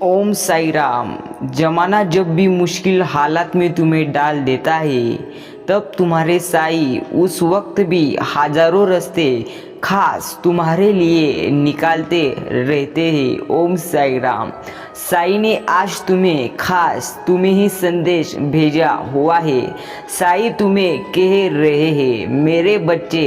ओम साई राम। जमाना जब भी मुश्किल हालात में तुम्हें डाल देता है, तब तुम्हारे साई उस वक्त भी हजारों रास्ते खास तुम्हारे लिए निकालते रहते हैं। ओम साई राम। साई ने आज तुम्हें ही संदेश भेजा हुआ है। साई तुम्हें कह रहे हैं, मेरे बच्चे,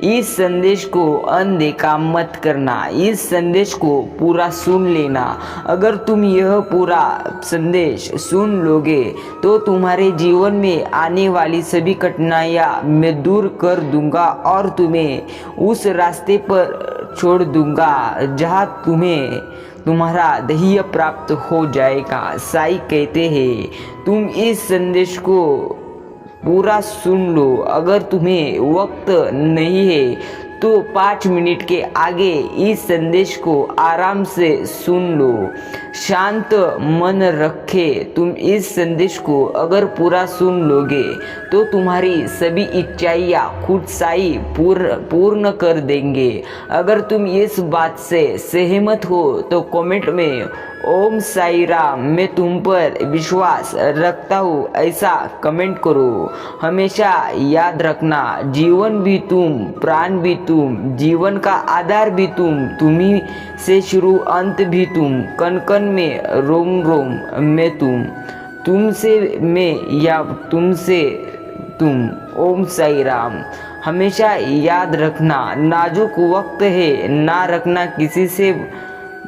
इस संदेश को अनदेखा मत करना, इस संदेश को पूरा सुन लेना। अगर तुम यह पूरा संदेश सुन लोगे तो तुम्हारे जीवन में आने वाली सभी कठिनाइयाँ मैं दूर कर दूंगा और तुम्हें उस रास्ते पर छोड़ दूंगा जहाँ तुम्हें तुम्हारा ध्येय प्राप्त हो जाएगा। साई कहते हैं, तुम इस संदेश को पूरा सुन लो। अगर तुम्हें वक्त नहीं है तो 5 मिनट के आगे इस संदेश को आराम से सुन लो। शांत मन रखे। तुम इस संदेश को अगर पूरा सुन लोगे तो तुम्हारी सभी इच्छाइयाँ खुद साई पूर्ण कर देंगे। अगर तुम इस बात से सहमत हो तो कमेंट में ओम साई राम, मैं तुम पर विश्वास रखता हूँ, ऐसा कमेंट करो। हमेशा याद रखना, जीवन भी तुम, प्राण भी तुम, जीवन का आधार भी तुम्ही से शुरू अंत भी तुम, कण कण में रोम रोम में तुमसे मैं या तुमसे तुम। ओम साई राम। हमेशा याद रखना, नाजुक वक्त है, ना रखना किसी से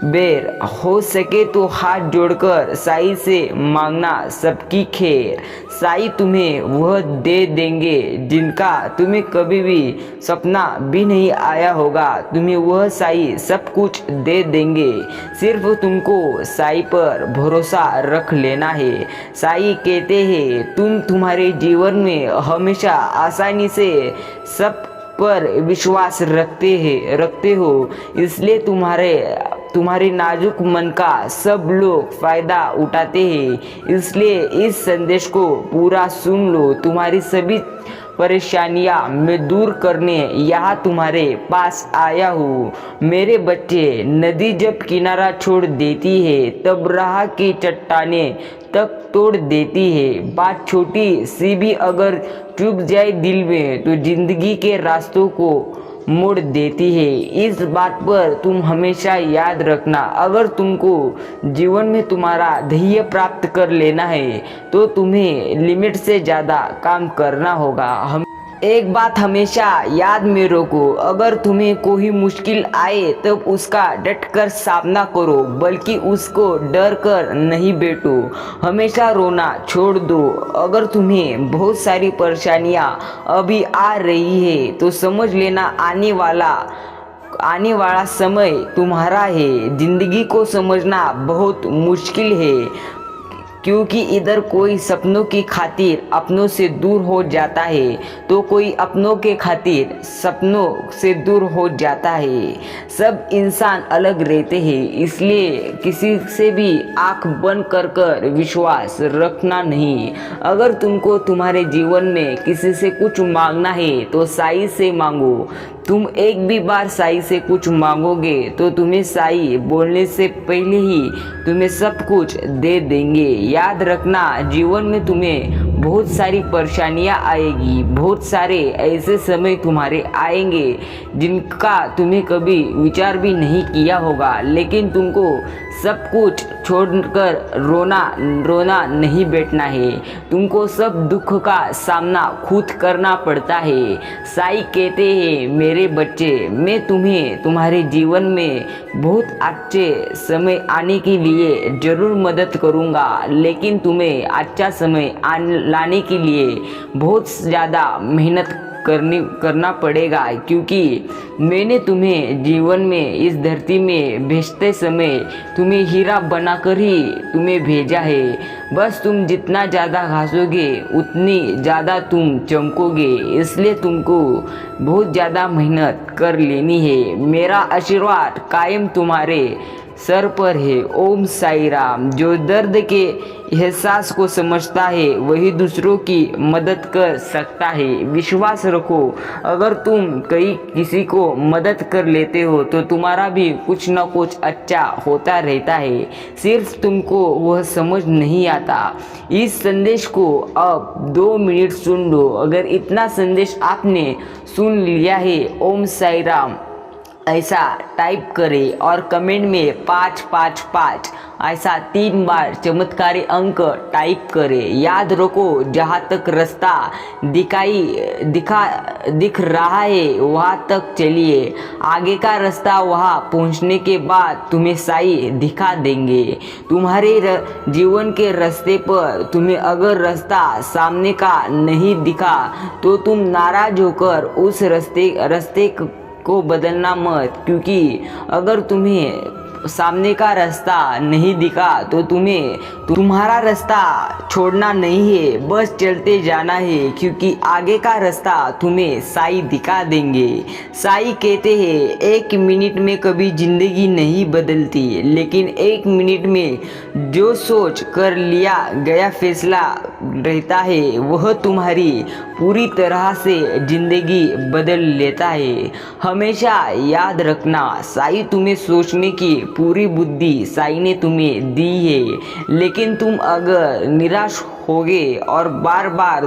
बैर। हो सके तो हाथ जोड़कर साई से मांगना सबकी खैर। साई तुम्हें वह दे देंगे जिनका तुम्हें कभी भी सपना भी नहीं आया होगा। तुम्हें वह साई सब कुछ दे देंगे, सिर्फ तुमको साई पर भरोसा रख लेना है। साई कहते हैं, तुम तुम्हारे जीवन में हमेशा आसानी से सब पर विश्वास रखते हो, इसलिए तुम्हारे नाजुक मन का सब लोग फायदा उठाते हैं। इसलिए इस संदेश को पूरा सुन लो। तुम्हारी सभी परेशानियां मैं दूर करने यहाँ तुम्हारे पास आया हूँ। मेरे बच्चे, नदी जब किनारा छोड़ देती है तब राह की चट्टानें तक तोड़ देती है। बात छोटी सी भी अगर चुभ जाए दिल में तो जिंदगी के रास्तों को मोड़ देती है। इस बात पर तुम हमेशा याद रखना। अगर तुमको जीवन में तुम्हारा ध्येय प्राप्त कर लेना है तो तुम्हें लिमिट से ज़्यादा काम करना होगा। एक बात हमेशा याद में रखो, अगर तुम्हें कोई मुश्किल आए तब उसका डट कर सामना करो, बल्कि उसको डर कर नहीं बैठो। हमेशा रोना छोड़ दो। अगर तुम्हें बहुत सारी परेशानियां अभी आ रही है तो समझ लेना आने वाला समय तुम्हारा है। जिंदगी को समझना बहुत मुश्किल है, क्योंकि इधर कोई सपनों की खातिर अपनों से दूर हो जाता है तो कोई अपनों के खातिर सपनों से दूर हो जाता है। सब इंसान अलग रहते हैं, इसलिए किसी से भी आंख बंद कर विश्वास रखना नहीं। अगर तुमको तुम्हारे जीवन में किसी से कुछ मांगना है तो साई से मांगो। तुम एक भी बार साई से कुछ मांगोगे तो तुम्हें साई बोलने से पहले ही तुम्हें सब कुछ दे देंगे। याद रखना, जीवन में तुम्हें बहुत सारी परेशानियां आएगी, बहुत सारे ऐसे समय तुम्हारे आएंगे जिनका तुम्हें कभी विचार भी नहीं किया होगा, लेकिन तुमको सब कुछ छोड़कर रोना नहीं बैठना है। तुमको सब दुख का सामना खुद करना पड़ता है। साई कहते हैं, मेरे बच्चे, मैं तुम्हें तुम्हारे जीवन में बहुत अच्छे समय आने के लिए जरूर मदद करूँगा, लेकिन तुम्हें अच्छा समय लाने के लिए बहुत ज़्यादा मेहनत करना पड़ेगा, क्योंकि मैंने तुम्हें जीवन में इस धरती में भेजते समय तुम्हें हीरा बनाकर ही तुम्हें भेजा है। बस तुम जितना ज़्यादा घासोगे उतनी ज़्यादा तुम चमकोगे, इसलिए तुमको बहुत ज़्यादा मेहनत कर लेनी है। मेरा आशीर्वाद कायम तुम्हारे सर पर है। ओम साई राम। जो दर्द के एहसास को समझता है वही दूसरों की मदद कर सकता है। विश्वास रखो, अगर तुम किसी को मदद कर लेते हो तो तुम्हारा भी कुछ न कुछ अच्छा होता रहता है, सिर्फ तुमको वह समझ नहीं आता। इस संदेश को अब 2 मिनट सुन लो। अगर इतना संदेश आपने सुन लिया है, ओम साई राम ऐसा टाइप करें और कमेंट में 555 ऐसा 3 बार चमत्कारी अंक टाइप करें। याद रखो, जहाँ तक रास्ता दिख रहा है वहाँ तक चलिए। आगे का रास्ता वहाँ पहुँचने के बाद तुम्हें साई दिखा देंगे। तुम्हारे जीवन के रास्ते पर तुम्हें अगर रास्ता सामने का नहीं दिखा तो तुम नाराज होकर उस रास्ते को बदलना मत, क्योंकि अगर तुम्हें सामने का रास्ता नहीं दिखा तो तुम्हारा रास्ता छोड़ना नहीं है, बस चलते जाना है, क्योंकि आगे का रास्ता तुम्हें साई दिखा देंगे। साई कहते हैं 1 मिनट में कभी जिंदगी नहीं बदलती, लेकिन 1 मिनट में जो सोच कर लिया गया फैसला रहता है वह तुम्हारी पूरी तरह से जिंदगी बदल लेता है। हमेशा याद रखना, साई तुम्हें सोचने की पूरी बुद्धि साई ने तुम्हें दी है, लेकिन तुम अगर निराश होगे और बार बार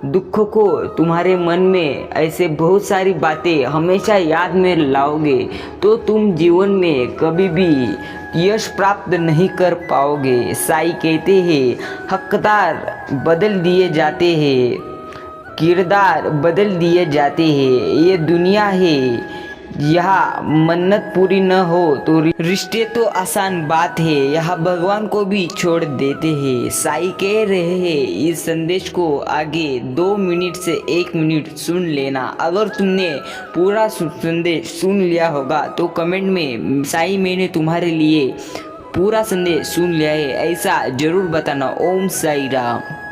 दुख को तुम्हारे मन में ऐसे बहुत सारी बातें हमेशा याद में लाओगे तो तुम जीवन में कभी भी यश प्राप्त नहीं कर पाओगे। साई कहते हैं हकदार बदल दिए जाते हैं, किरदार बदल दिए जाते हैं। ये दुनिया है, यहाँ मन्नत पूरी न हो तो रिश्ते तो आसान बात है, यहाँ भगवान को भी छोड़ देते हैं। साई कह रहे हैं इस संदेश को आगे 2 मिनट से 1 मिनट सुन लेना। अगर तुमने पूरा संदेश सुन लिया होगा तो कमेंट में साई मैंने तुम्हारे लिए पूरा संदेश सुन लिया है ऐसा जरूर बताना। ओम साई राम।